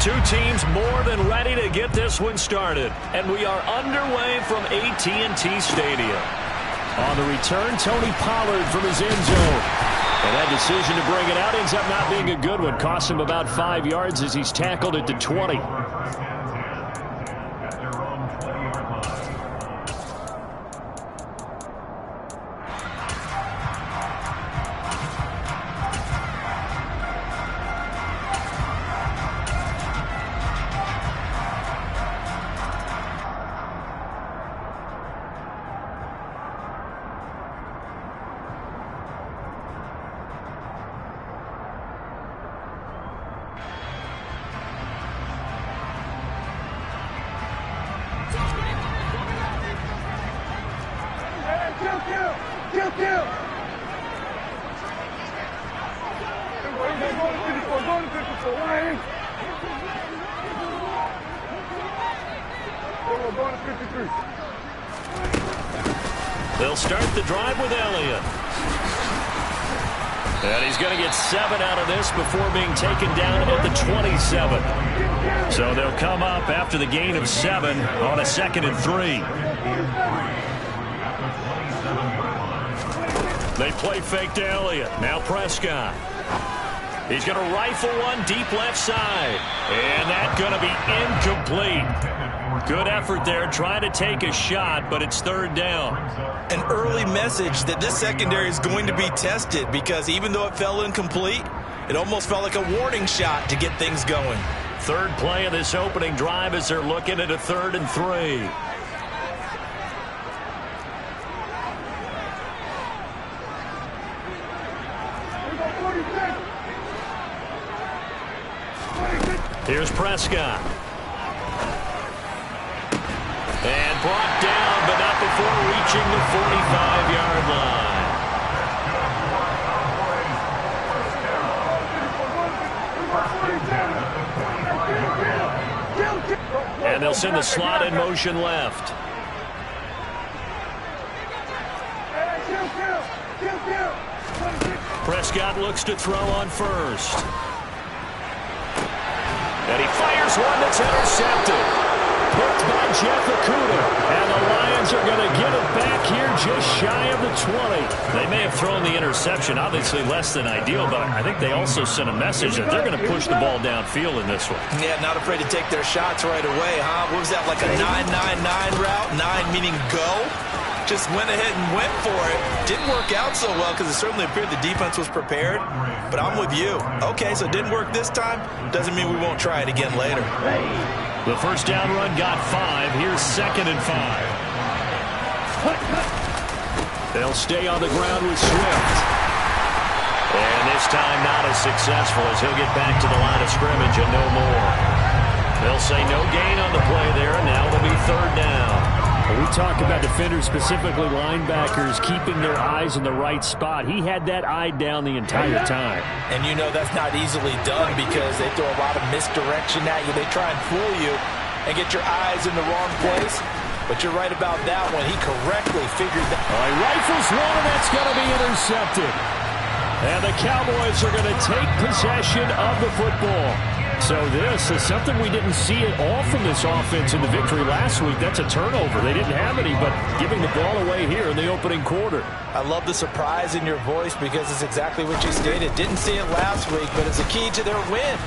Two teams more than ready to get this one started. And we are underway from AT&T Stadium. On the return, Tony Pollard from his end zone. And that decision to bring it out ends up not being a good one. Costs him about 5 yards as he's tackled at the 20. They'll start the drive with Elliott. And he's going to get 7 out of this before being taken down at the 27. So they'll come up after the gain of 7 on a 2nd and 3. They play fake to Elliott. Now Prescott. He's going to rifle one deep left side. And that's going to be incomplete. Good effort there, trying to take a shot, but it's 3rd down. An early message that this secondary is going to be tested, because even though it fell incomplete, it almost felt like a warning shot to get things going. 3rd play of this opening drive as they're looking at a 3rd and 3. Here's Prescott. And brought down, but not before reaching the 45-yard line. And they'll send the slot in motion left. Prescott looks to throw on first. And he fires one that's intercepted. Picked by Jeff Okudah. And the Lions are going to get it back here just shy of the 20. They may have thrown the interception, obviously less than ideal, but I think they also sent a message that they're going to push the ball downfield in this one. Yeah, not afraid to take their shots right away, huh? What was that, like a 9-9-9 route? 9 meaning go? Just went ahead and went for it. Didn't work out so well because it certainly appeared the defense was prepared. But I'm with you. Okay, so it didn't work this time. Doesn't mean we won't try it again later. The first down run got 5. Here's 2nd and 5. They'll stay on the ground with Swift. And this time not as successful as he'll get back to the line of scrimmage and no more. They'll say no gain on the play there, and now it'll be 3rd down. We talk about defenders, specifically linebackers, keeping their eyes in the right spot. He had that eye down the entire time. And you know that's not easily done because they throw a lot of misdirection at you. They try and fool you and get your eyes in the wrong place. But you're right about that one. He correctly figured that. He rifles one, and that's going to be intercepted. And the Cowboys are going to take possession of the football. So this is something we didn't see at all from this offense in the victory last week. That's a turnover. They didn't have any, but giving the ball away here in the opening quarter. I love the surprise in your voice because it's exactly what you stated. Didn't see it last week, but it's a key to their win.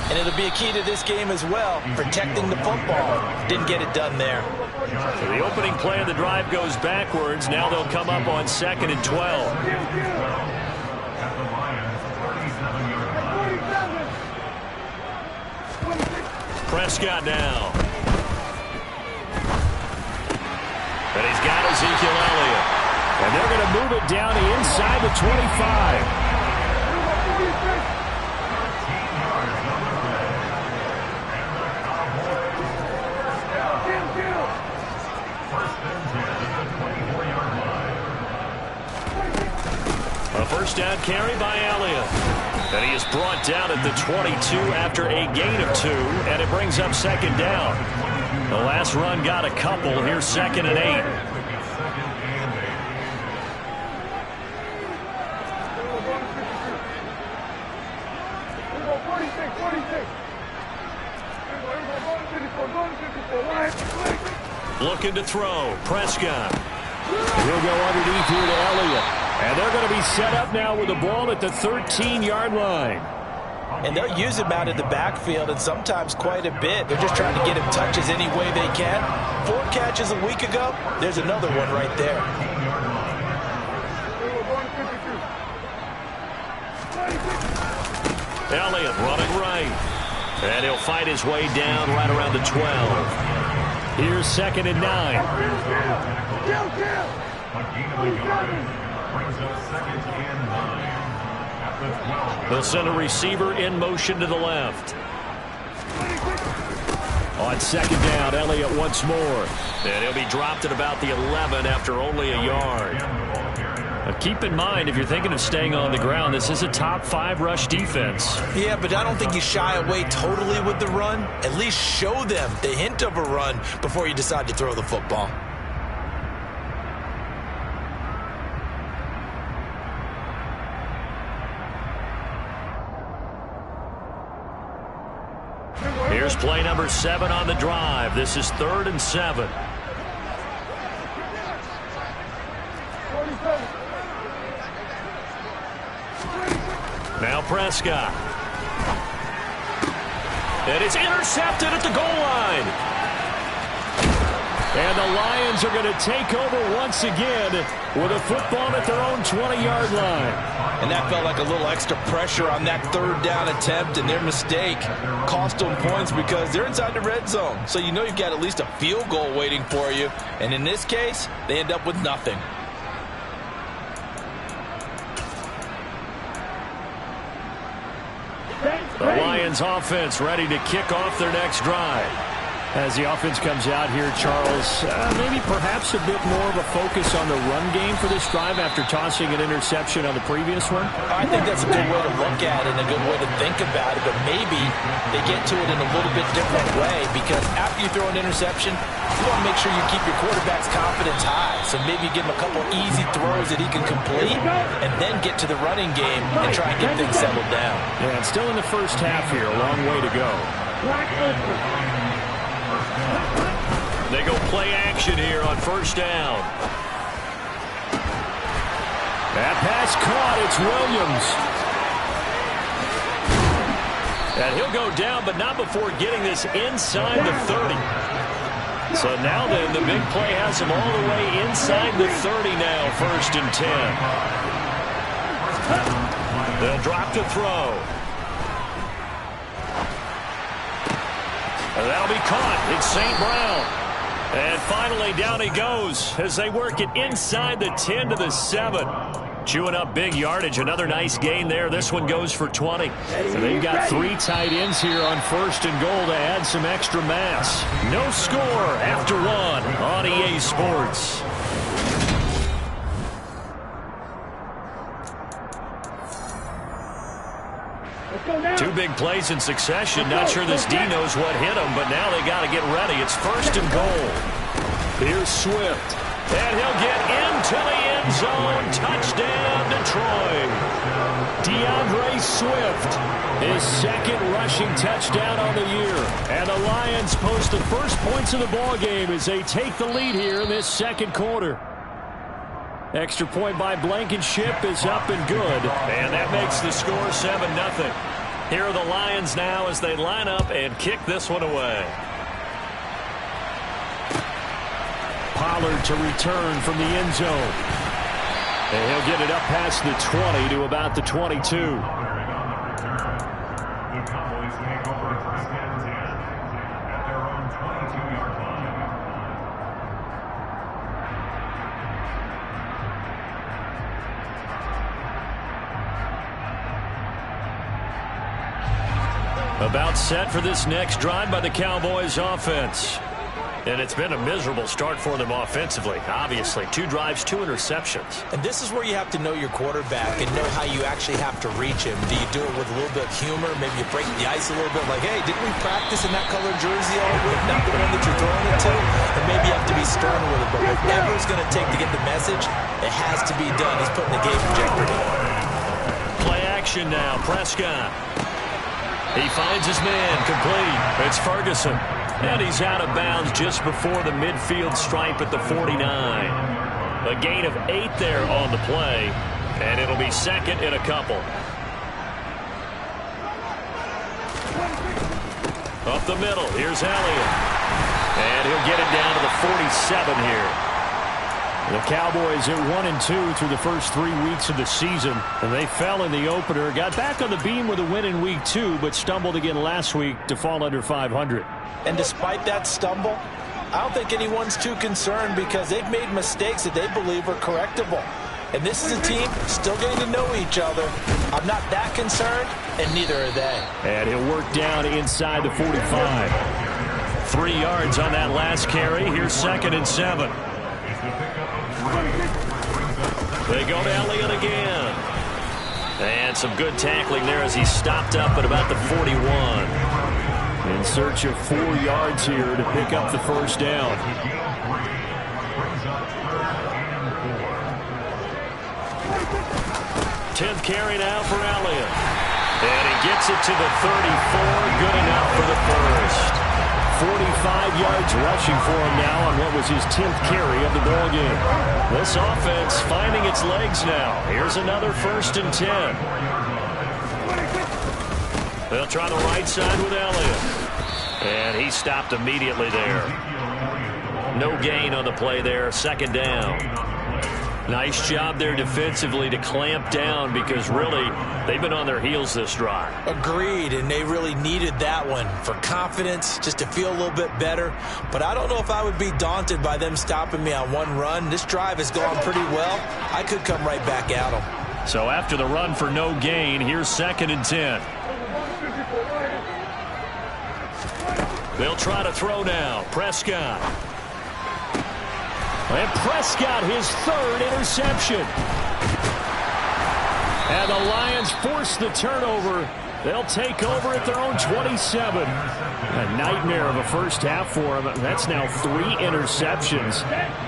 And it'll be a key to this game as well, protecting the football. Didn't get it done there. So the opening play of the drive goes backwards. Now they'll come up on 2nd and 12. Prescott now. And he's got Ezekiel Elliott. And they're going to move it down to inside the 25. A first down carry by Elliott. And he is brought down at the 22 after a gain of 2, and it brings up 2nd down. The last run got a couple. Here's 2nd and 8. Looking to throw. Prescott. He'll go underneath here to Elliott. And they're going to be set up now with the ball at the 13-yard line. And they'll use him out in the backfield, and sometimes quite a bit. They're just trying to get him touches any way they can. 4 catches a week ago. There's another one right there. Elliott running right. And he'll fight his way down right around the 12. Here's 2nd and 9. They'll send a receiver in motion to the left. On 2nd down, Elliott once more. And he'll be dropped at about the 11 after only a yard. Keep in mind, if you're thinking of staying on the ground, this is a top 5 rush defense. Yeah, but I don't think you shy away totally with the run. At least show them the hint of a run before you decide to throw the football. Here's play number 7 on the drive. This is 3rd and 7. Now Prescott. And it's intercepted at the goal line. And the Lions are going to take over once again with a football at their own 20-yard line. And that felt like a little extra pressure on that 3rd down attempt, and their mistake cost them points because they're inside the red zone. So you know you've got at least a field goal waiting for you. And in this case, they end up with nothing. The Lions offense ready to kick off their next drive. As the offense comes out here, Charles, maybe perhaps a bit more of a focus on the run game for this drive after tossing an interception on the previous one? I think that's a good way to look at it and a good way to think about it, but maybe they get to it in a little bit different way because after you throw an interception, you want to make sure you keep your quarterback's confidence high. So maybe give him a couple easy throws that he can complete and then get to the running game and try and get things settled down. Yeah, it's still in the first half here. A long way to go. They go play action here on 1st down. That pass caught. It's Williams. And he'll go down, but not before getting this inside the 30. So now then, the big play has him all the way inside the 30 now, 1st and 10. They'll drop to throw. And that'll be caught. It's St. Brown. And finally, down he goes as they work it inside the 10 to the 7. Chewing up big yardage. Another nice gain there. This one goes for 20. So they've got 3 tight ends here on 1st and goal to add some extra mass. No score after 1 on EA Sports. Two big plays in succession. Not sure this D knows what hit him, but now they got to get ready. It's 1st and goal. Here's Swift. And he'll get into the end zone. Touchdown, Detroit. DeAndre Swift, his 2nd rushing touchdown on the year. And the Lions post the first points of the ball game as they take the lead here in this 2nd quarter. Extra point by Blankenship is up and good. And that makes the score 7-0. Here are the Lions now as they line up and kick this one away. Pollard to return from the end zone. And he'll get it up past the 20 to about the 22. About set for this next drive by the Cowboys offense. And it's been a miserable start for them offensively. Obviously, 2 drives, 2 interceptions. And this is where you have to know your quarterback and know how you actually have to reach him. Do you do it with a little bit of humor? Maybe you break the ice a little bit like, hey, didn't we practice in that color jersey all week? Not the one that you're throwing it to? And maybe you have to be stern with it. But whatever it's going to take to get the message, it has to be done. He's putting the game in jeopardy. Play action now. Prescott. He finds his man complete. It's Ferguson. And he's out of bounds just before the midfield stripe at the 49. A gain of 8 there on the play, and it'll be second in a couple. Up the middle, here's Elliott. And he'll get it down to the 47 here. The Cowboys at 1-2 through the first 3 weeks of the season. And they fell in the opener, got back on the beam with a win in week 2, but stumbled again last week to fall under 500. And despite that stumble, I don't think anyone's too concerned because they've made mistakes that they believe are correctable. And this is a team still getting to know each other. I'm not that concerned, and neither are they. And he'll work down inside the 45. 3 yards on that last carry. Here's 2nd and 7. They go to Elliott again. And some good tackling there as he stopped up at about the 41. In search of 4 yards here to pick up the first down. 10th carry now for Elliott. And he gets it to the 34. Good enough for the first. 45 yards rushing for him now on what was his 10th carry of the ball game. This offense finding its legs now. Here's another 1st and 10. They'll try the right side with Elliott. And he stopped immediately there. No gain on the play there. 2nd down. Nice job there defensively to clamp down because really they've been on their heels this drive. Agreed, and they really needed that one for confidence, just to feel a little bit better. But I don't know if I would be daunted by them stopping me on one run. This drive has gone pretty well. I could come right back at them. So after the run for no gain, here's 2nd and 10. They'll try to throw now. Prescott. And Prescott, his 3rd interception. And the Lions force the turnover. They'll take over at their own 27. A nightmare of a first half for him. That's now 3 interceptions.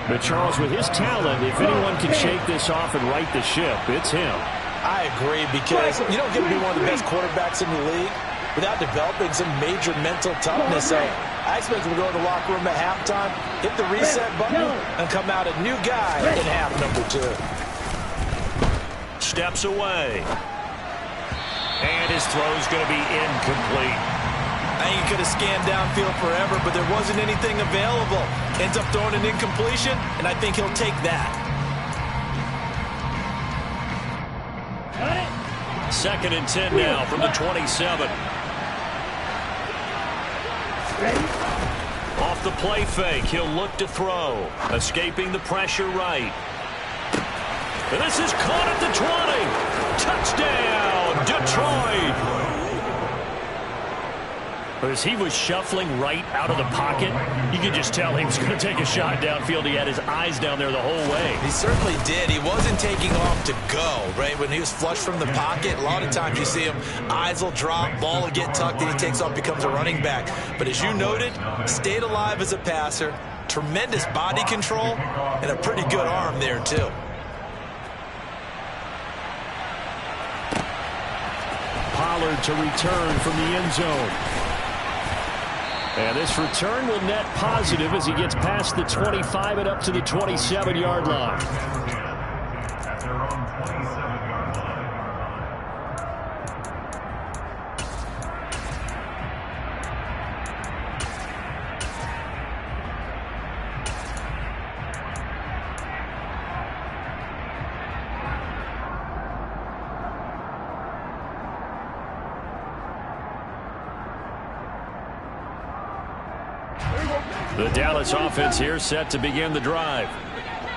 But Charles, with his talent, if anyone can shake this off and right the ship, it's him. I agree, because you don't get to be one of the best quarterbacks in the league without developing some major mental toughness. So I expect him to go to the locker room at halftime, hit the reset button, and come out a new guy in half number 2. Steps away. And his throw's going to be incomplete. I think he could have scanned downfield forever, but there wasn't anything available. Ends up throwing an incompletion, and I think he'll take that. 2nd and 10 now from the 27. Off the play fake, he'll look to throw. Escaping the pressure right. And this is caught at the 20. Touchdown, Detroit. But as he was shuffling right out of the pocket, you could just tell he was going to take a shot downfield. He had his eyes down there the whole way. He certainly did. He wasn't taking off to go, right? When he was flushed from the pocket, a lot of times you see him, eyes will drop, ball will get tucked, and he takes off, becomes a running back. But as you noted, stayed alive as a passer, tremendous body control, and a pretty good arm there, too. Pollard to return from the end zone. And this return will net positive as he gets past the 25 and up to the 27-yard line. The Dallas offense here set to begin the drive.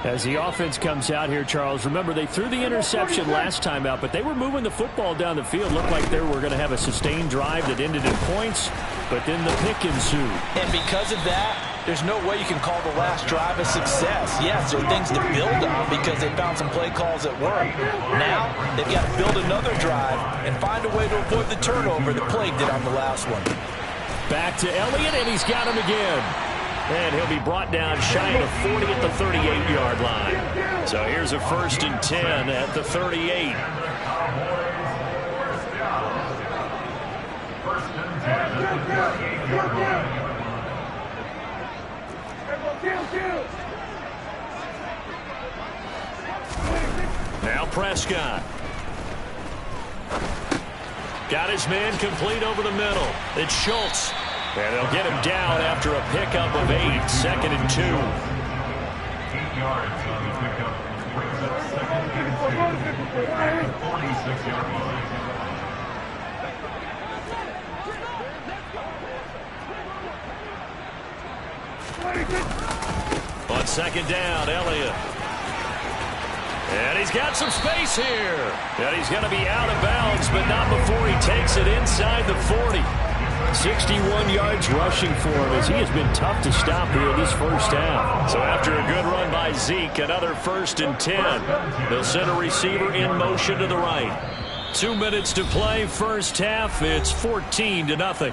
As the offense comes out here, Charles, remember they threw the interception last time out, but they were moving the football down the field. Looked like they were going to have a sustained drive that ended in points, but then the pick ensued. And because of that, there's no way you can call the last drive a success. Yes, there are things to build on because they found some play calls that work. Now, they've got to build another drive and find a way to avoid the turnover that plagued it on the last one. Back to Elliott, and he's got him again. And he'll be brought down shy of 40 at the 38-yard line. So here's a 1st and 10 at the 38. Now Prescott. Got his man complete over the middle. It's Schultz. And they'll get him down after a pickup of 8. 2nd and 2. 8 yards on the pickup. Brings up 2nd and 2. At the 46-yard line. On 2nd down, Elliott. And he's got some space here. And he's going to be out of bounds, but not before he takes it inside the 40. 61 yards rushing for him as he has been tough to stop here this first half. So after a good run by Zeke, another 1st and 10. They'll send a receiver in motion to the right. 2 minutes to play, first half. It's 14-0.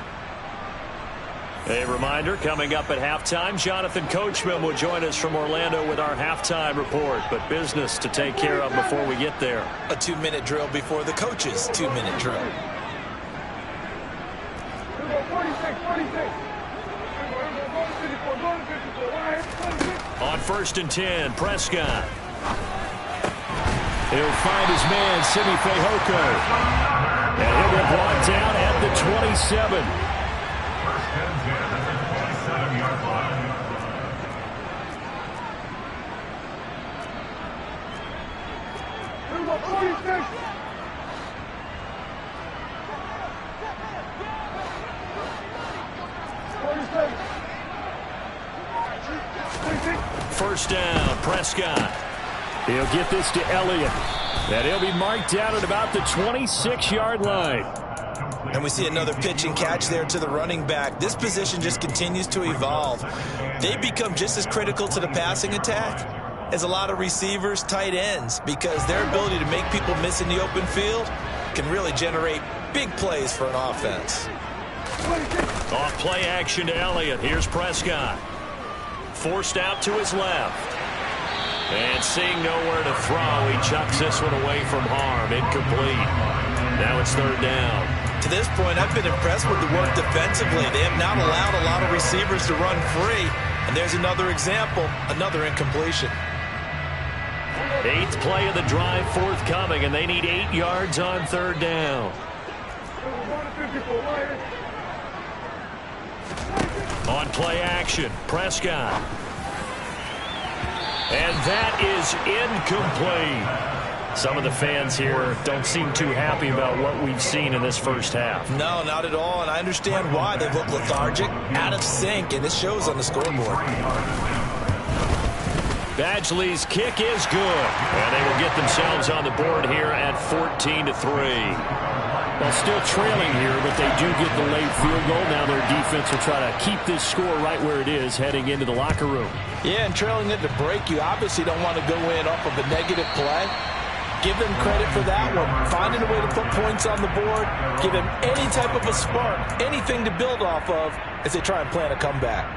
A reminder, coming up at halftime, Jonathan Coachman will join us from Orlando with our halftime report, but business to take care of before we get there. A 2-minute drill before the coach's 2-minute drill. On 1st and 10, Prescott. He'll find his man, Simi Fehoko. And he'll be brought down at the 27. First and 10 at the 27-yard line. First down, Prescott. He'll get this to Elliott. And he'll be marked down at about the 26-yard line. And we see another pitch and catch there to the running back. This position just continues to evolve. They become just as critical to the passing attack as a lot of receivers, tight ends, because their ability to make people miss in the open field can really generate big plays for an offense. Off play action to Elliott. Here's Prescott. Forced out to his left. And seeing nowhere to throw, he chucks this one away from harm. Incomplete. Now it's 3rd down. To this point, I've been impressed with the work defensively. They have not allowed a lot of receivers to run free. And there's another example, another incompletion. 8th play of the drive forthcoming, and they need 8 yards on 3rd down. On play action, Prescott. And that is incomplete. Some of the fans here don't seem too happy about what we've seen in this first half. No, not at all, and I understand why. They've looked lethargic, out of sync, and this shows on the scoreboard. Badgley's kick is good, and they will get themselves on the board here at 14-3. Well, still trailing here, but they do get the late field goal. Now their defense will try to keep this score right where it is heading into the locker room. Yeah, and trailing it to break, you obviously don't want to go in off of a negative play. Give them credit for that one. Finding a way to put points on the board, give them any type of a spark, anything to build off of as they try and plan a comeback.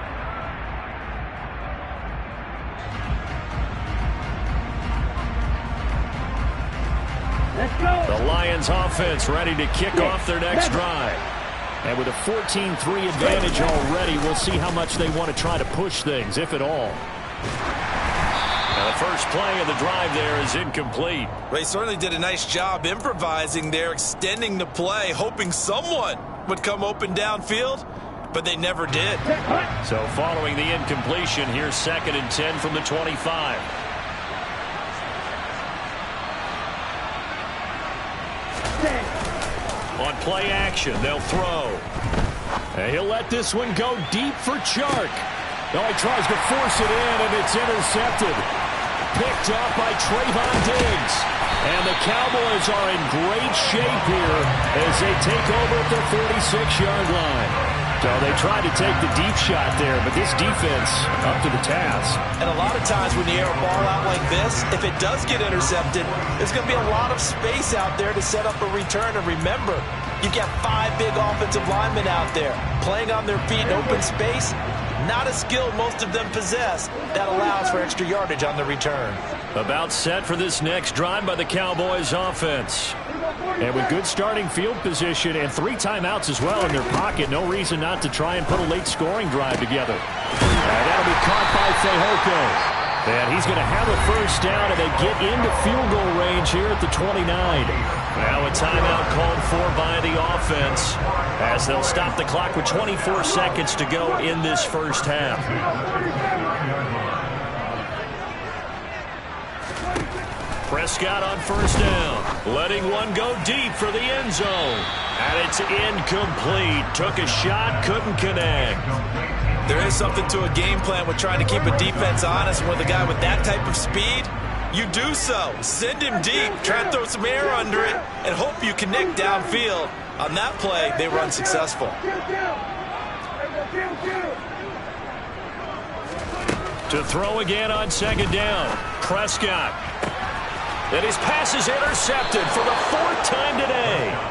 The Lions offense ready to kick off their next drive. And with a 14-3 advantage already, we'll see how much they want to try to push things, if at all. And the first play of the drive there is incomplete. They certainly did a nice job improvising there, extending the play, hoping someone would come open downfield, but they never did. So following the incompletion, here's 2nd and 10 from the 25. On play action, they'll throw. And he'll let this one go deep for Chark. No, he tries to force it in, and it's intercepted. Picked up by Trayvon Diggs. And the Cowboys are in great shape here as they take over at the 46-yard line. So they tried to take the deep shot there, but this defense up to the task. And a lot of times when you air a ball out like this, if it does get intercepted, there's going to be a lot of space out there to set up a return. And remember, you've got 5 big offensive linemen out there playing on their feet in open space. Not a skill most of them possess that allows for extra yardage on the return. About set for this next drive by the Cowboys offense. And with good starting field position and 3 timeouts as well in their pocket, no reason not to try and put a late scoring drive together. And that'll be caught by Fehoko. And he's going to have a first down, and they get into field goal range here at the 29. Now a timeout called for by the offense as they'll stop the clock with 24 seconds to go in this first half. Prescott on first down, letting one go deep for the end zone. And it's incomplete. Took a shot, couldn't connect. There is something to a game plan with trying to keep a defense honest. With a guy with that type of speed, you do so. Send him deep, try to throw some air under it, and hope you connect downfield. On that play, they run successful. To throw again on second down, Prescott. And his pass is intercepted for the 4th time today.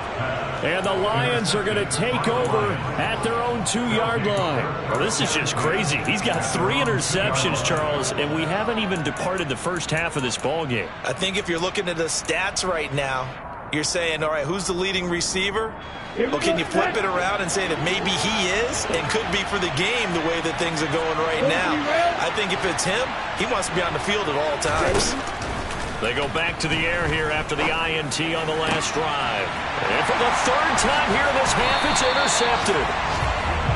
And the Lions are going to take over at their own 2-yard line. Well, this is just crazy. He's got 3 interceptions, Charles, and we haven't even departed the first half of this ball game. I think if you're looking at the stats right now, you're saying, all right, who's the leading receiver? Well, can you flip it around and say that maybe he is and could be for the game the way that things are going right now? I think if it's him, he wants to be on the field at all times. They go back to the air here after the INT on the last drive. And for the 3rd time here in this half, it's intercepted.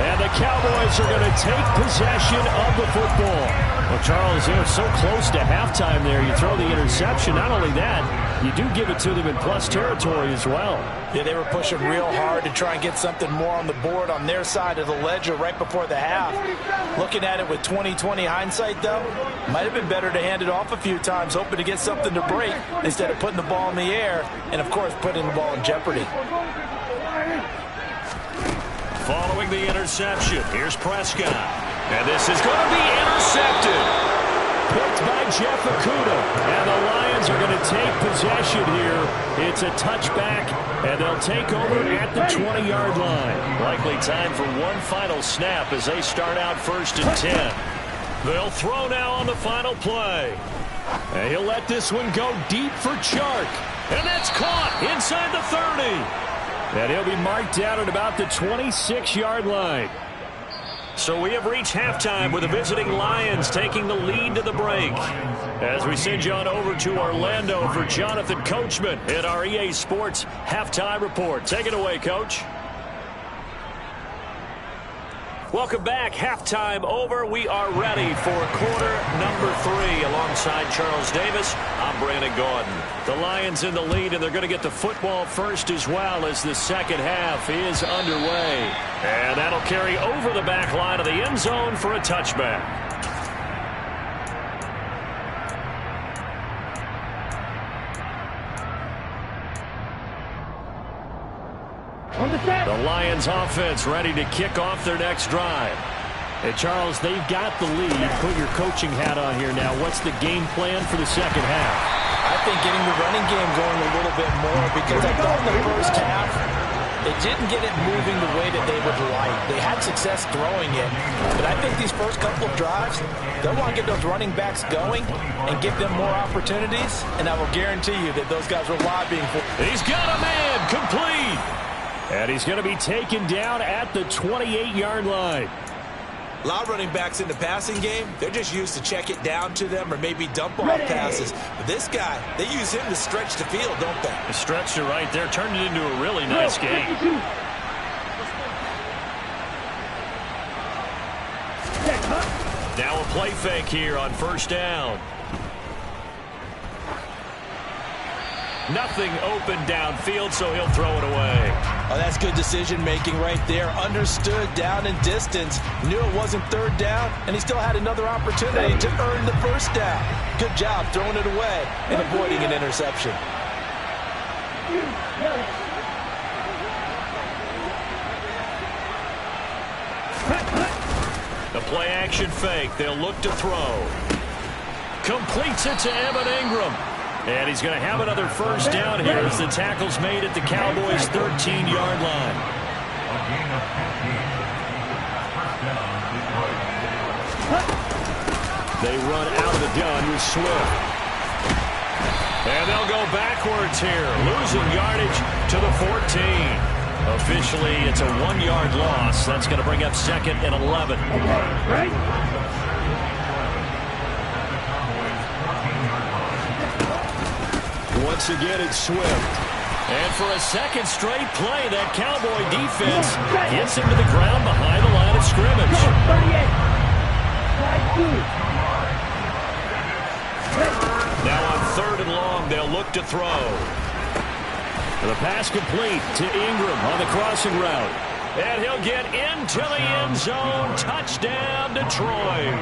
And the Cowboys are going to take possession of the football. Well, Charles, they're so close to halftime there. You throw the interception. Not only that, you do give it to them in plus territory as well. Yeah, they were pushing real hard to try and get something more on the board on their side of the ledger right before the half. Looking at it with 20/20 hindsight, though, might have been better to hand it off a few times, hoping to get something to break instead of putting the ball in the air and, of course, putting the ball in jeopardy. Following the interception, here's Prescott. And this is going to be intercepted. Picked by Jeff Okudah. And the Lions are going to take possession here. It's a touchback, and they'll take over at the 20-yard line. Likely time for one final snap as they start out 1st and 10. They'll throw now on the final play. And he'll let this one go deep for Chark. And that's caught inside the 30. And he'll be marked down at about the 26-yard line. So we have reached halftime with the visiting Lions taking the lead to the break. As we send you on over to Orlando for Jonathan Coachman in our EA Sports Halftime Report. Take it away, Coach. Welcome back. Halftime over. We are ready for quarter number 3. Alongside Charles Davis, I'm Brandon Gaudin. The Lions in the lead, and they're going to get the football first as well as the second half is underway. And that'll carry over the back line of the end zone for a touchback. The Lions offense ready to kick off their next drive. Hey, Charles, they've got the lead. Put your coaching hat on here now. What's the game plan for the second half? I think getting the running game going a little bit more, because I thought in the first half they didn't get it moving the way that they would like. They had success throwing it, but I think these first couple of drives, they'll want to get those running backs going and give them more opportunities, and I will guarantee you that those guys are lobbying for. He's got a man complete. And he's going to be taken down at the 28-yard line. A lot of running backs in the passing game, they're just used to check it down to them or maybe dump off passes. But this guy, they use him to stretch the field, don't they? They stretched it right there, turned it into a really nice game. Now a play fake here on first down. Nothing open downfield, so he'll throw it away. Oh, that's good decision-making right there. Understood down and distance. Knew it wasn't third down, and he still had another opportunity to earn the first down. Good job throwing it away and avoiding an interception. The play-action fake. They'll look to throw. Completes it to Evan Ingram. And he's going to have another first down here as the tackle's made at the Cowboys' 13-yard line. They run out of the gun with Swift. And they'll go backwards here, losing yardage to the 14. Officially, it's a 1-yard loss. That's going to bring up 2nd and 11. Once again, it's Swift. And for a second straight play, that Cowboy defense gets him to the ground behind the line of scrimmage. Now on 3rd and long, they'll look to throw. The pass complete to Ingram on the crossing route. And he'll get into the end zone. Touchdown, Detroit.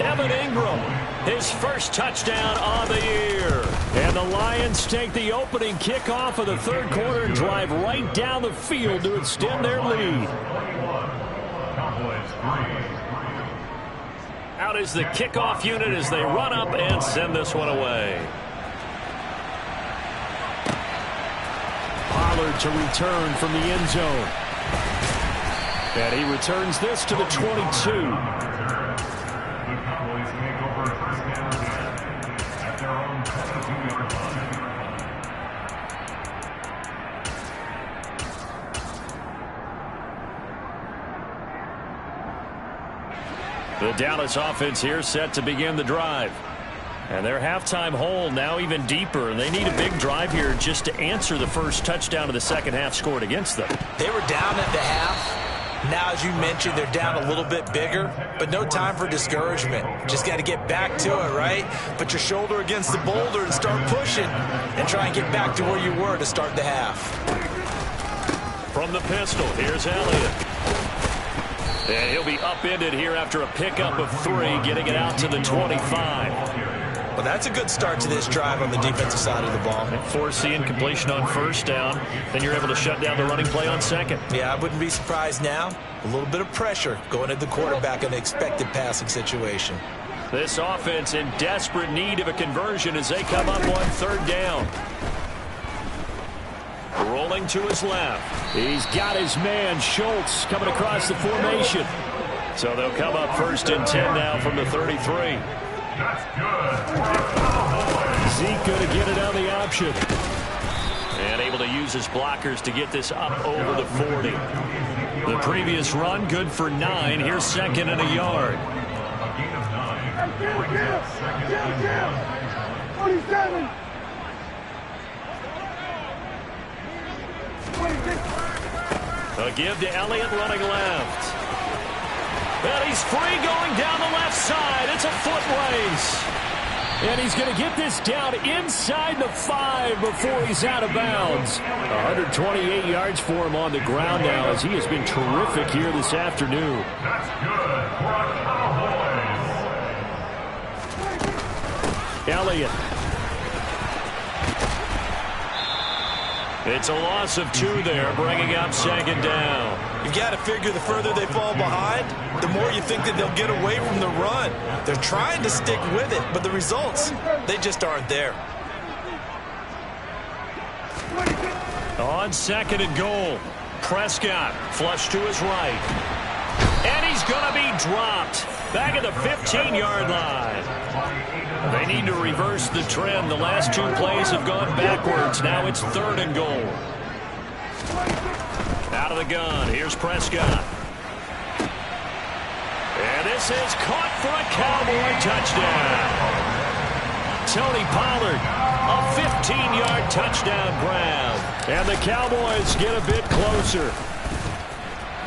Evan Ingram, his first touchdown on the year. And the Lions take the opening kickoff of the 3rd quarter and drive right down the field to extend their lead. Out is the kickoff unit as they run up and send this one away. Pollard to return from the end zone. And he returns this to the 22. The Dallas offense here set to begin the drive. And their halftime hole now even deeper. And they need a big drive here just to answer the first touchdown of the second half scored against them. They were down at the half. Now, as you mentioned, they're down a little bit bigger, but no time for discouragement. Just got to get back to it, right? Put your shoulder against the boulder and start pushing and try and get back to where you were to start the half. From the pistol, here's Elliott. And he'll be upended here after a pickup of 3, getting it out to the 25. Well, that's a good start to this drive on the defensive side of the ball. Forcing completion on 1st down. Then you're able to shut down the running play on 2nd. Yeah, I wouldn't be surprised now. A little bit of pressure going at the quarterback in an expected passing situation. This offense in desperate need of a conversion as they come up on 3rd down. Rolling to his left. He's got his man, Schultz, coming across the formation. So they'll come up 1st and 10 now from the 33. Zeke going to get it on the option. And able to use his blockers to get this up over the 40. The previous run good for 9. Here's 2nd and a yard. 47. A give to Elliott running left. And he's free going down the left side. It's a foot race. And he's going to get this down inside the 5 before he's out of bounds. 128 yards for him on the ground now as he has been terrific here this afternoon. That's good for Cowboys. Elliott. It's a loss of 2 there, bringing up 2nd down. You've got to figure the further they fall behind, the more you think that they'll get away from the run. They're trying to stick with it, but the results, they just aren't there. On 2nd and goal, Prescott flush to his right. And he's going to be dropped back at the 15-yard line. They need to reverse the trend. The last 2 plays have gone backwards. Now it's 3rd and goal. Out of the gun. Here's Prescott. And this is caught for a Cowboy touchdown. Tony Pollard, a 15-yard touchdown grab. And the Cowboys get a bit closer.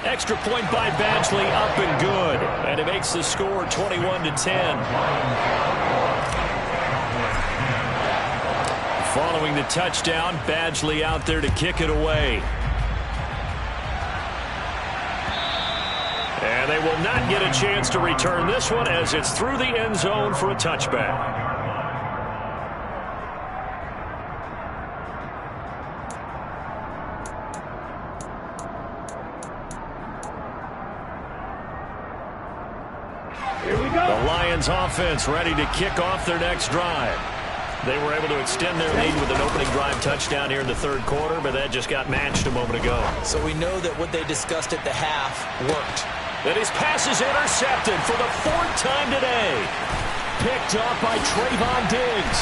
Extra point by Badgley, up and good. And it makes the score 21-10. Following the touchdown, Badgley out there to kick it away. And they will not get a chance to return this one as it's through the end zone for a touchback. The Lions offense ready to kick off their next drive. They were able to extend their lead with an opening drive touchdown here in the 3rd quarter, but that just got matched a moment ago. So we know that what they discussed at the half worked. And his pass is intercepted for the 4th time today. Picked up by Trayvon Diggs.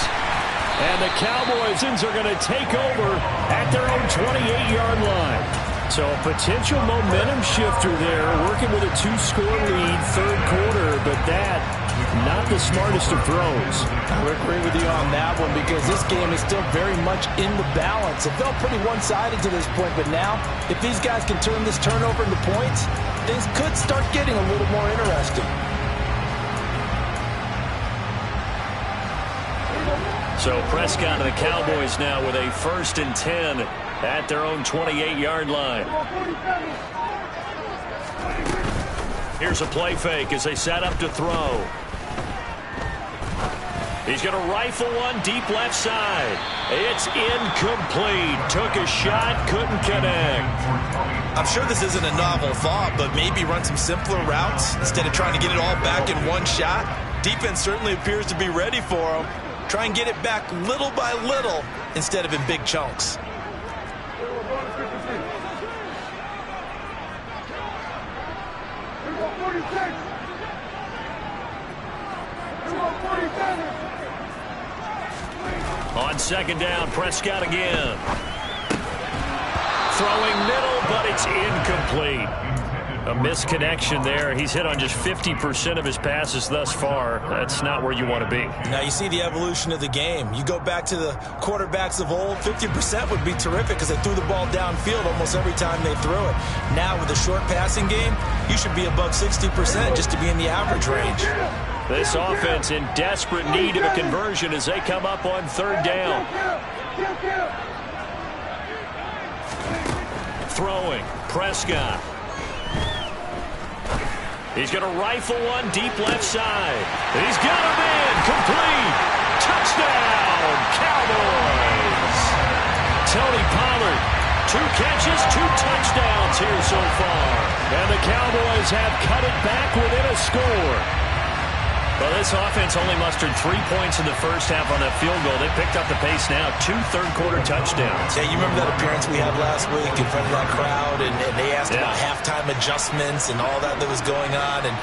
And the Cowboys are going to take over at their own 28-yard line. So a potential momentum shifter there, working with a 2-score lead, third quarter, but that, not the smartest of throws. I would agree with you on that one because this game is still very much in the balance. It felt pretty one-sided to this point, but now, if these guys can turn this turnover into points, things could start getting a little more interesting. So Prescott and the Cowboys now with a 1st and 10 at their own 28-yard line. Here's a play fake as they set up to throw. He's going to rifle one deep left side. It's incomplete. Took a shot, couldn't connect. I'm sure this isn't a novel thought, but maybe run some simpler routes instead of trying to get it all back in one shot. Defense certainly appears to be ready for him. Try and get it back little by little instead of in big chunks. On 2nd down, Prescott again. Throwing middle, but it's incomplete. A misconnection there. He's hit on just 50% of his passes thus far. That's not where you want to be. Now you see the evolution of the game. You go back to the quarterbacks of old, 50% would be terrific because they threw the ball downfield almost every time they threw it. Now with the short passing game, you should be above 60% just to be in the average range. This offense in desperate need of a conversion as they come up on 3rd down. Throwing, Prescott. He's going to rifle one deep left side. He's got a man. Complete. Touchdown, Cowboys. Tony Pollard, 2 catches, 2 touchdowns here so far. And the Cowboys have cut it back within a score. Well, this offense only mustered 3 points in the first half on that field goal. They picked up the pace now. 2 third-quarter touchdowns. Yeah, you remember that appearance we had last week in front of that crowd, and they asked about halftime adjustments and all that was going on. And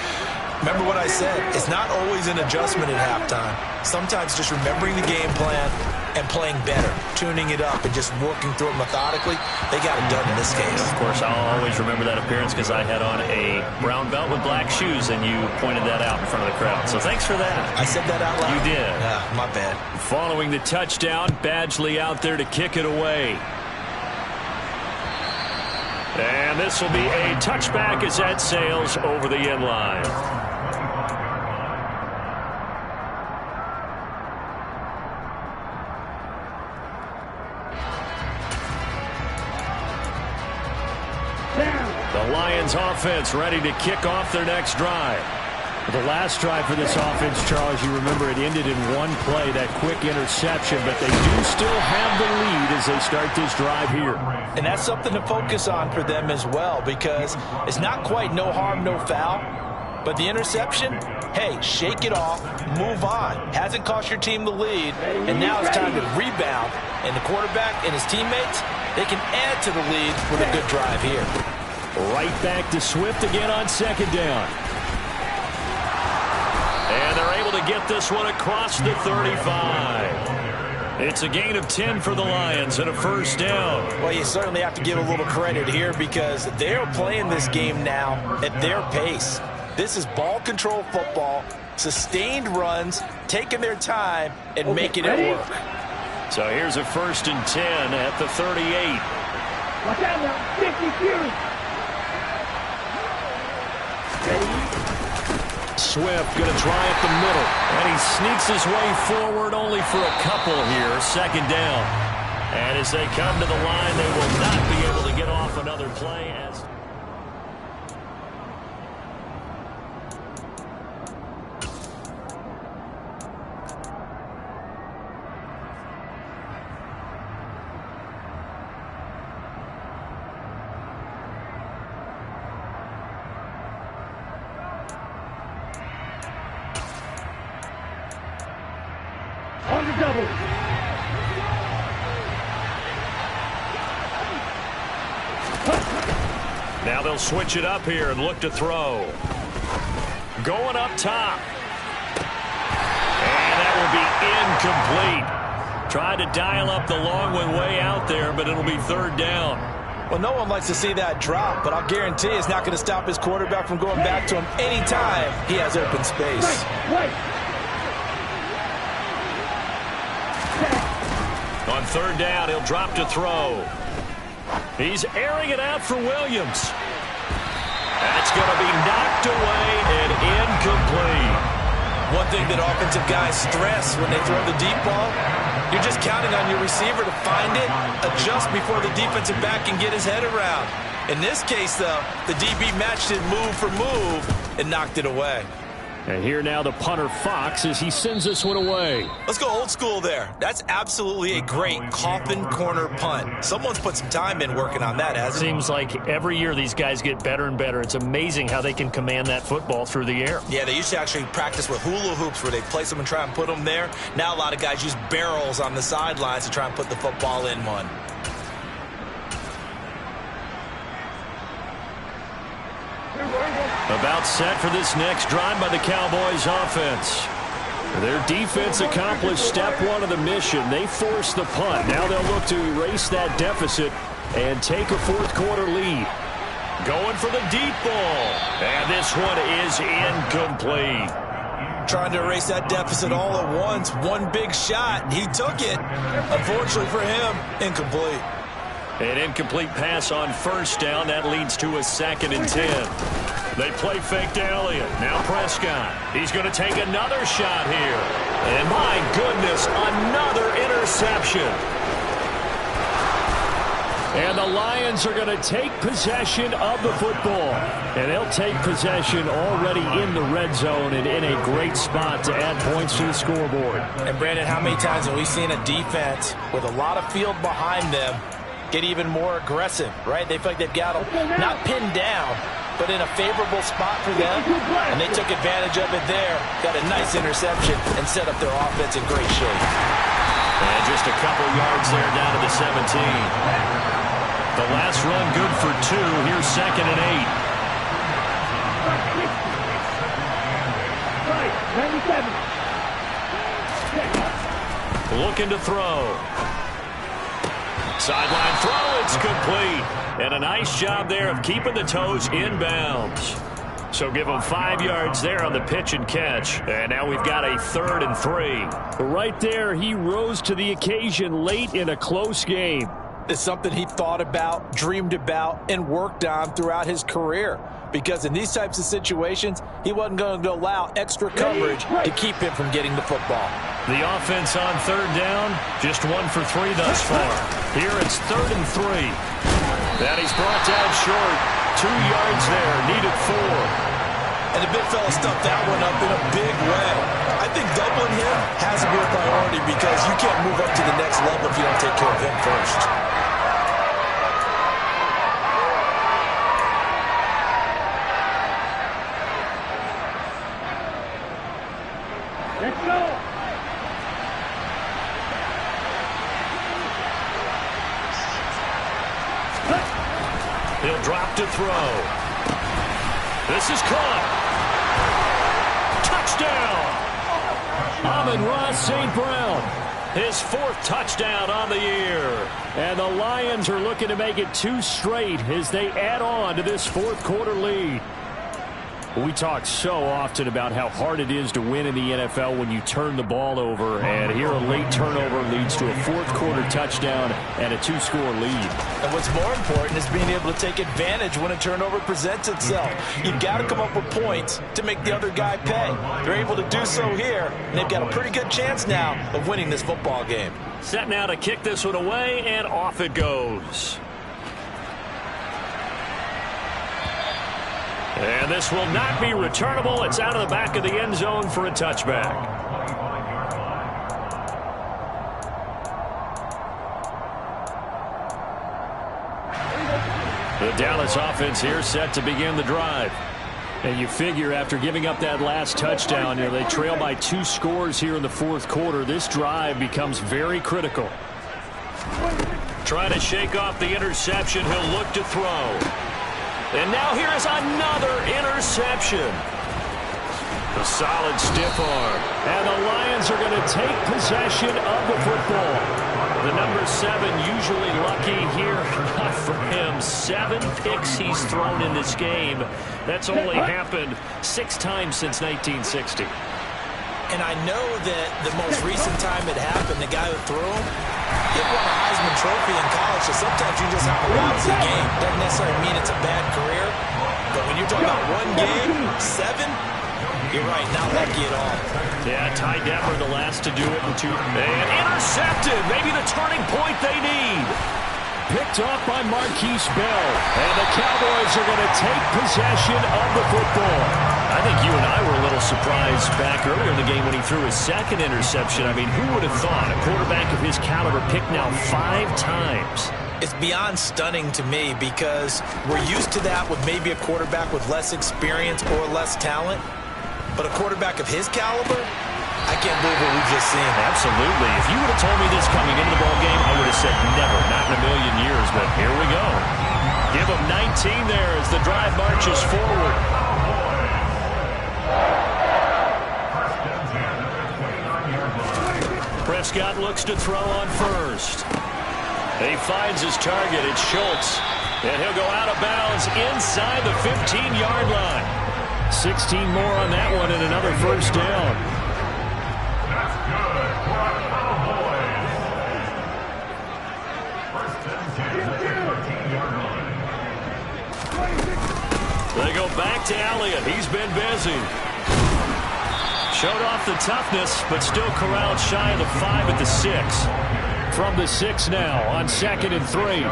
remember what I said. It's not always an adjustment at halftime. Sometimes just remembering the game plan and playing better, tuning it up and just working through it methodically. They got it done in this case. Of course, I'll always remember that appearance because I had on a brown belt with black shoes, and you pointed that out in front of the crowd. So thanks for that. I said that out loud? You did. My bad. Following the touchdown, Badgley out there to kick it away. And this will be a touchback as that sails over the end line. The Lions offense ready to kick off their next drive. The last drive for this offense, Charles, you remember it ended in one play, that quick interception, but they do still have the lead as they start this drive here. And that's something to focus on for them as well because it's not quite no harm, no foul, but the interception, hey, shake it off, move on. Hasn't cost your team the lead, and now it's time to rebound. And the quarterback and his teammates, they can add to the lead with a good drive here. Right back to Swift again on 2nd down. And they're able to get this one across the 35. It's a gain of 10 for the Lions and a 1st down. Well, you certainly have to give a little credit here because they're playing this game now at their pace. This is ball control football, sustained runs, taking their time, and making it work. So here's a 1st and 10 at the 38. Watch out now, 50 Swift going to try up the middle. And he sneaks his way forward only for a couple here. 2nd down. And as they come to the line, they will not be able to get off another play as... on the double. Now they'll switch it up here and look to throw. Going up top. And that will be incomplete. Tried to dial up the long one way out there, but it'll be third down. Well, no one likes to see that drop, but I'll guarantee it's not going to stop his quarterback from going back to him anytime he has open space. On third down, he'll drop to throw. He's airing it out for Williams. That's going to be knocked away and incomplete. One thing that offensive guys stress when they throw the deep ball, you're just counting on your receiver to find it, adjust before the defensive back can get his head around. In this case, though, the DB matched it move for move and knocked it away. And here now the punter Fox as he sends this one away. Let's go old school there. That's absolutely a great coffin corner punt. Someone's put some time in working on that, hasn't it? Seems like every year these guys get better and better. It's amazing how they can command that football through the air. Yeah, they used to actually practice with hula hoops where they place them and try and put them there. Now a lot of guys use barrels on the sidelines to try and put the football in one. About set for this next drive by the Cowboys offense. Their defense accomplished step one of the mission. They forced the punt. Now they'll look to erase that deficit and take a fourth quarter lead. Going for the deep ball. And this one is incomplete. Trying to erase that deficit all at once. One big shot. He took it. Unfortunately for him, incomplete. An incomplete pass on first down. That leads to a 2nd and 10. They play fake to Elliott. Now Prescott. He's going to take another shot here. And my goodness, another interception. And the Lions are going to take possession of the football. And they'll take possession already in the red zone and in a great spot to add points to the scoreboard. And Brandon, how many times have we seen a defense with a lot of field behind them get even more aggressive, right? They feel like they've got them not pinned down, but in a favorable spot for them, and they took advantage of it there. Got a nice interception and set up their offense in great shape. And just a couple yards there down to the 17. The last run good for 2. Here's 2nd and 8. Looking to throw. Sideline throw, it's complete. And a nice job there of keeping the toes inbounds. So give them 5 yards there on the pitch and catch. And now we've got a 3rd and 3. Right there, he rose to the occasion late in a close game. It's something he thought about, dreamed about, and worked on throughout his career. Because in these types of situations, he wasn't going to allow extra coverage to keep him from getting the football. The offense on 3rd down, just 1 for 3 thus far. Here it's 3rd and 3. That he's brought down short. 2 yards there, needed 4. And the big fella stuffed that one up in a big way. I think doubling him has to be a priority because you can't move up to the next level if you don't take care of him first. Let's go. He'll drop to throw. This is caught. Touchdown. Amon-Ra St. Brown. His 4th touchdown on the year. And the Lions are looking to make it 2 straight as they add on to this 4th quarter lead. We talk so often about how hard it is to win in the NFL when you turn the ball over, and here a late turnover leads to a 4th quarter touchdown and a 2-score lead. And what's more important is being able to take advantage when a turnover presents itself. You've got to come up with points to make the other guy pay. They're able to do so here, and they've got a pretty good chance now of winning this football game. Set now to kick this one away, and off it goes. And this will not be returnable. It's out of the back of the end zone for a touchback. The Dallas offense here set to begin the drive. And you figure after giving up that last touchdown, they trail by 2 scores here in the 4th quarter. This drive becomes very critical. Trying to shake off the interception. He'll look to throw. And now here is another interception. A solid stiff arm. And the Lions are going to take possession of the football. The number 7 usually lucky here. Not for him. 7 picks he's thrown in this game. That's only happened 6 times since 1960. And I know that the most recent time it happened, the guy who threw him, he won a Heisman Trophy in college, so sometimes you just have a lousy game. Doesn't necessarily mean it's a bad career, but when you're talking about one game, 7, you're right, not lucky at all. Yeah, Ty Detmer the last to do it in 2. And intercepted, maybe the turning point they need. Picked off by Marquise Bell. And the Cowboys are going to take possession of the football. I think you and I were a little surprised back earlier in the game when he threw his 2nd interception. I mean, who would have thought a quarterback of his caliber picked now 5 times? It's beyond stunning to me because we're used to that with maybe a quarterback with less experience or less talent. But a quarterback of his caliber, I can't believe what we've just seen. Absolutely. If you would have told me this coming into the ball game, I would have said never, not in a million years. But here we go. Give him 19 there as the drive marches forward. Prescott looks to throw on first. He finds his target. It's Schultz. And he'll go out of bounds inside the 15-yard line. 16 more on that one and another first down. That's good for our Cowboys. First and 10 at the 13-yard line. They go back to Elliott. He's been busy. Showed off the toughness, but still corralled shy of the 5 at the 6. From the 6 now on 2nd and 3. A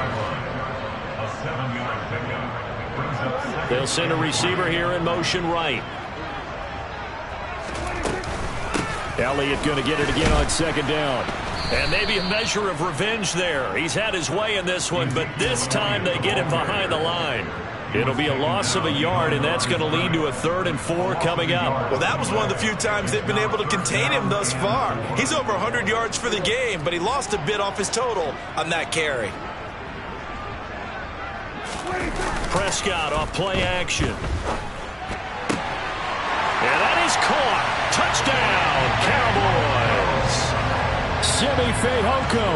7-yard pickup brings up 2nd. They'll send a receiver here in motion right. Elliott going to get it again on 2nd down. And maybe a measure of revenge there. He's had his way in this one, but this time they get him behind the line. It'll be a loss of a yard, and that's going to lead to a 3rd and 4 coming up. Well, that was one of the few times they've been able to contain him thus far. He's over 100 yards for the game, but he lost a bit off his total on that carry. Prescott off play action. And that is caught. Touchdown, Cowboys. Simi Fehoko.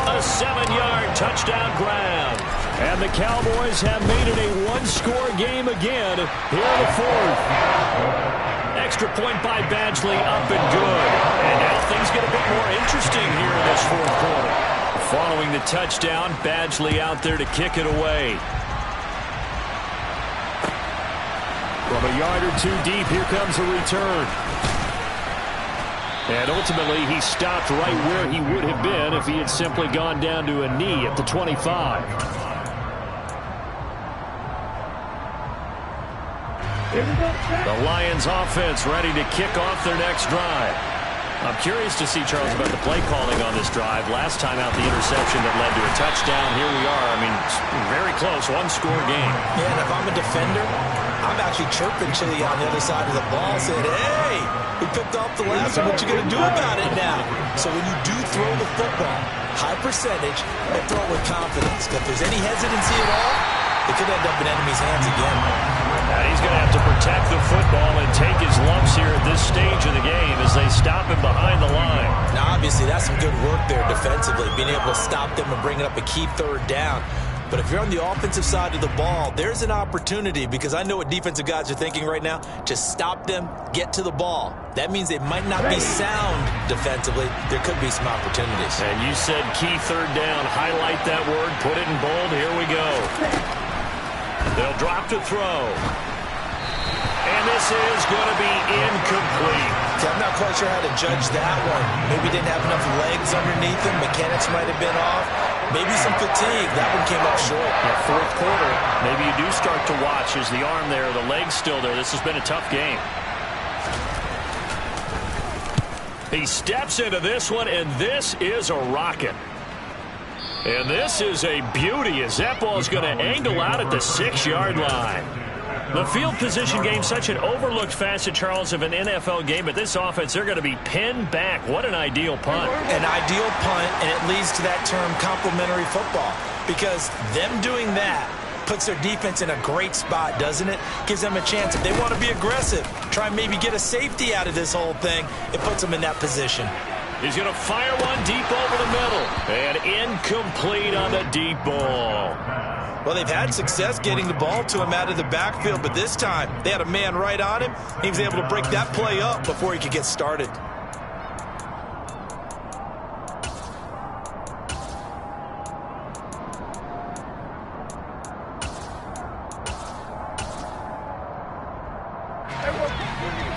A 7-yard touchdown grab. And the Cowboys have made it a 1-score game again here in the 4th. Extra point by Badgley up and good. And now things get a bit more interesting here in this 4th quarter. Following the touchdown, Badgley out there to kick it away. From a yard or 2 deep, here comes a return. And ultimately, he stopped right where he would have been if he had simply gone down to a knee at the 25. The Lions offense ready to kick off their next drive. I'm curious to see, Charles, about the play calling on this drive. Last time out, the interception that led to a touchdown. Here we are. I mean, very close, 1-score game. Yeah, and if I'm a defender, I'm actually chirping Chili on the other side of the ball, saying, hey, we picked off the last one. What you going to do about it now? So when you do throw the football, high percentage, and throw it with confidence. If there's any hesitancy at all, it could end up in enemy's hands again. And he's going to have to protect the football and take his lumps here at this stage of the game as they stop him behind the line. Now, obviously, that's some good work there defensively, being able to stop them and bring it up a key 3rd down. But if you're on the offensive side of the ball, there's an opportunity, because I know what defensive guys are thinking right now. Just stop them, get to the ball. That means they might not be sound defensively. There could be some opportunities. And you said key 3rd down. Highlight that word. Put it in bold. Here we go. They'll drop to throw. And this is going to be incomplete. I'm not quite sure how to judge that one. Maybe didn't have enough legs underneath him. Mechanics might have been off. Maybe some fatigue. That one came up short. Yeah, 4th quarter, maybe you do start to watch. Is the arm there, the leg's still there. This has been a tough game. He steps into this one, and this is a rocket. And this is a beauty as that ball is going to angle out at the 6-yard line. The field position game, such an overlooked facet, Charles, of an NFL game, but this offense, they're going to be pinned back. What an ideal punt. An ideal punt, and it leads to that term complementary football, because them doing that puts their defense in a great spot, doesn't it? Gives them a chance. If they want to be aggressive, try and maybe get a safety out of this whole thing, it puts them in that position. He's going to fire one deep over the middle. And incomplete on the deep ball. Well, they've had success getting the ball to him out of the backfield, but this time they had a man right on him. He was able to break that play up before he could get started.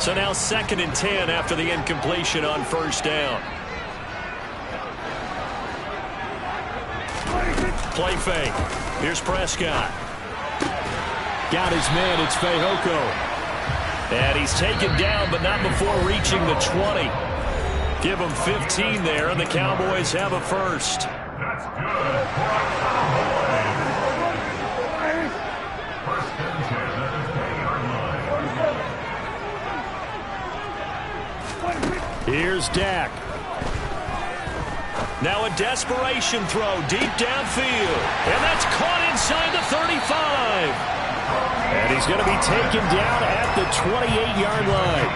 So now 2nd and 10 after the incompletion on first down. Play fake. Here's Prescott. Got his man. It's Fehoko. And he's taken down, but not before reaching the 20. Give him 15 there, and the Cowboys have a first. That's good for a Cowboy. First and 10 at the 10-yard line. Here's Dak. Now a desperation throw deep downfield. And that's caught inside the 35. And he's going to be taken down at the 28-yard line.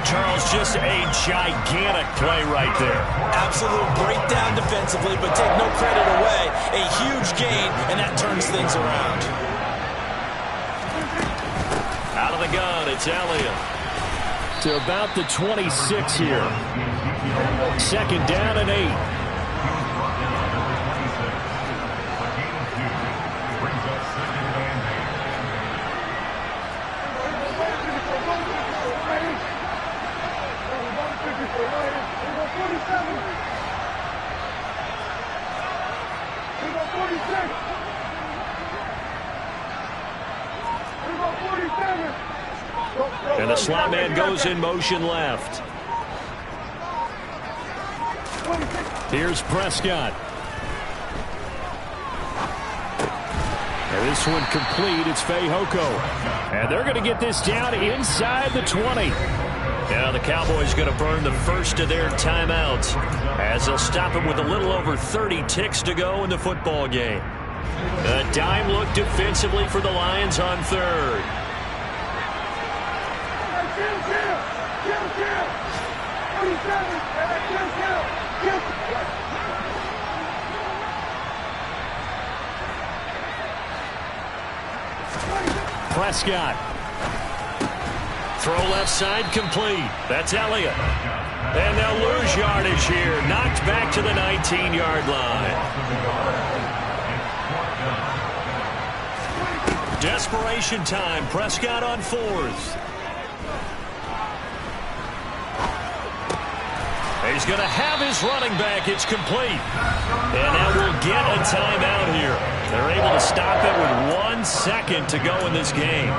Charles, just a gigantic play right there. Absolute breakdown defensively, but take no credit away. A huge gain, and that turns things around. Out of the gun, it's Elliott. To about the 26 here. 2nd down and 8. And the slot man goes in motion left. Here's Prescott. And this one complete. It's Fehoko. And they're going to get this down inside the 20. Now the Cowboys going to burn the first of their timeouts as they'll stop it with a little over 30 ticks to go in the football game. A dime look defensively for the Lions on 3rd. Prescott. Throw left side complete. That's Elliott. And they'll lose yardage here. Knocked back to the 19-yard line. Desperation time. Prescott on 4th. He's going to have his running back. It's complete. And now we'll get a timeout here. They're able to stop it with 1 second to go in this game.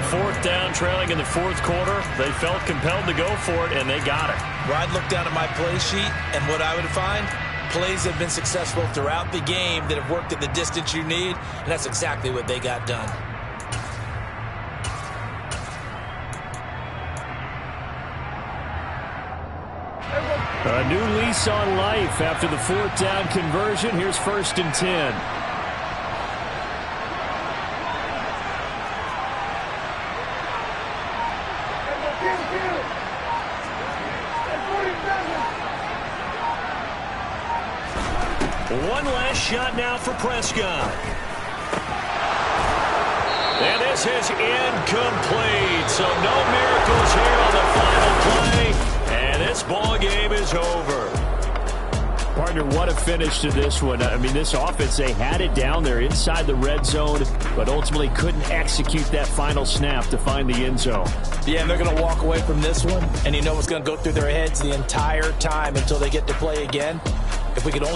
4th down, trailing in the 4th quarter. They felt compelled to go for it, and they got it. Well, I'd look down at my play sheet, and what I would find, plays have been successful throughout the game that have worked at the distance you need, and that's exactly what they got done. A new lease on life after the 4th down conversion. Here's 1st and 10. One last shot now for Prescott. And this is incomplete. So no miracles here on the final play. And this ball game is over. Partner, what a finish to this one. I mean, this offense, they had it down there inside the red zone, but ultimately couldn't execute that final snap to find the end zone. Yeah, and they're going to walk away from this one, and you know what's going to go through their heads the entire time until they get to play again. If we could only